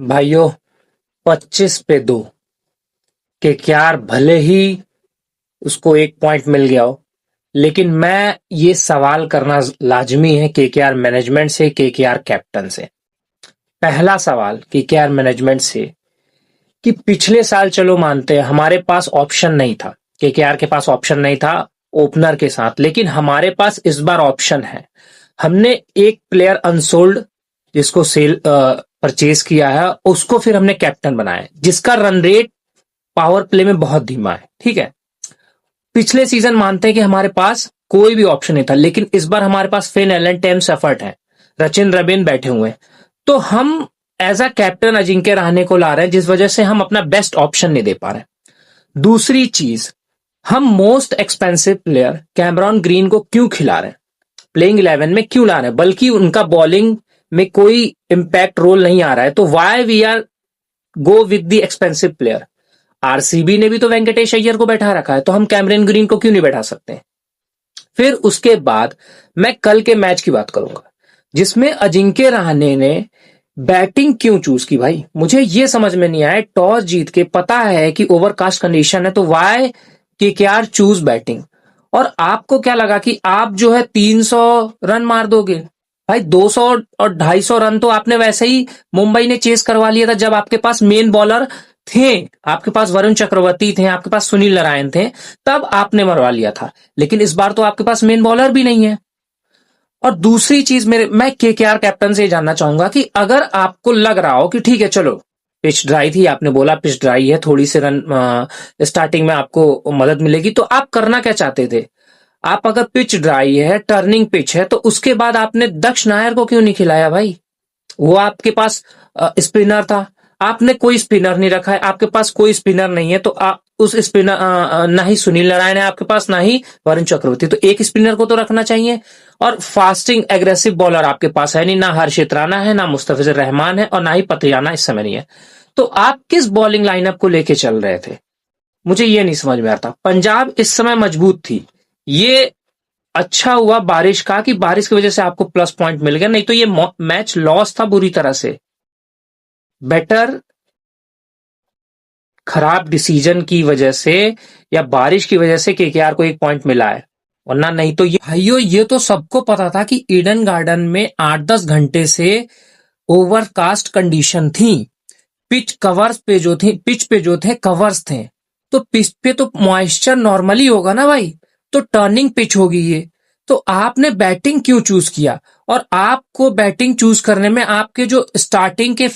भाइयों, 25 पे 2 केकेआर भले ही उसको 1 पॉइंट मिल गया हो, लेकिन मैं ये सवाल करना लाजमी है केकेआर मैनेजमेंट से, केकेआर कैप्टन से। पहला सवाल केकेआर मैनेजमेंट से कि पिछले साल चलो मानते हैं हमारे पास ऑप्शन नहीं था, केकेआर के पास ऑप्शन नहीं था ओपनर के साथ, लेकिन हमारे पास इस बार ऑप्शन है। हमने एक प्लेयर अनसोल्ड जिसको सेल परचेज किया है, उसको फिर हमने कैप्टन बनाया, जिसका रन रेट पावर प्ले में बहुत धीमा है। ठीक है, पिछले सीजन मानते हैं कि हमारे पास कोई भी ऑप्शन नहीं था, लेकिन इस बार हमारे पास फिन एलन, टेम सेफर्ट है, रचिन रबिन बैठे हुए हैं, तो हम as a captain Ajinkya Rahane को ला रहे हैं, जिस वजह से हम अपना बेस्ट ऑप्शन नहीं दे पा रहे। दूसरी चीज, हम most expensive player Cameron green को क्यों खिला रहे हैं, प्लेइंग 11 में क्यों ला रहे हैं, बल्कि उनका बॉलिंग में कोई इंपैक्ट रोल नहीं आ रहा है, तो why we are go with the expensive player. RCB ने भी तो वेंकटेश अय्यर को बैठा रखा है, तो हम कैमरन ग्रीन को क्यों नहीं बैठा सकते। फिर उसके बाद मैं कल के मैच की बात करूंगा, जिसमें अजिंक्य रहाणे ने बैटिंग क्यों चूज की। भाई मुझे ये समझ में नहीं आया, टॉस जीत के पता है कि ओवरकास्ट कंडीशन है, तो वाई केकेआर चूज बैटिंग। और आपको क्या लगा कि आप जो है 300 रन मार दोगे। भाई 200 और 250 रन तो आपने वैसे ही मुंबई ने चेस करवा लिया था, जब आपके पास मेन बॉलर थे, आपके पास वरुण चक्रवर्ती थे, आपके पास सुनील नारायण थे, तब आपने मरवा लिया था। लेकिन इस बार तो आपके पास मेन बॉलर भी नहीं है। और दूसरी चीज, मैं केकेआर कैप्टन से जानना चाहूंगा कि अगर आपको लग रहा हो कि ठीक है चलो पिच ड्राई थी, आपने बोला पिच ड्राई है, थोड़ी सी रन स्टार्टिंग में आपको मदद मिलेगी, तो आप करना क्या चाहते थे। आप अगर पिच ड्राई है, टर्निंग पिच है, तो उसके बाद आपने दक्ष नायर को क्यों नहीं खिलाया। भाई वो आपके पास स्पिनर था, आपने कोई स्पिनर नहीं रखा है, आपके पास कोई स्पिनर नहीं है, तो आप उस स्पिनर ना ही सुनील नारायण है आपके पास, ना ही वरुण चक्रवर्ती, तो एक स्पिनर को तो रखना चाहिए। और फास्टिंग एग्रेसिव बॉलर आपके पास है नहीं, ना हर्षित राणा है, ना मुस्तफिजुर रहमान है, और ना ही पतियाना इस समय नहीं है। तो आप किस बॉलिंग लाइनअप को लेके चल रहे थे, मुझे ये नहीं समझ में आता। पंजाब इस समय मजबूत थी, ये अच्छा हुआ बारिश का कि बारिश की वजह से आपको प्लस पॉइंट मिल गया, नहीं तो ये मैच लॉस था बुरी तरह से। बेटर खराब डिसीजन की वजह से या बारिश की वजह से केकेआर को 1 पॉइंट मिला है, वरना नहीं तो ये भाइयों ये तो सबको पता था कि ईडन गार्डन में 8-10 घंटे से ओवरकास्ट कंडीशन थी। पिच कवर्स पे जो थे, पिच पे जो थे कवर्स थे, तो पिच पे तो मॉइस्चर नॉर्मली होगा ना भाई, तो टर्निंग पिच होगी ये। तो आपने बैटिंग क्यों चूज किया, और आपको बैटिंग चूज करने में आपके जो स्टार्टिंग के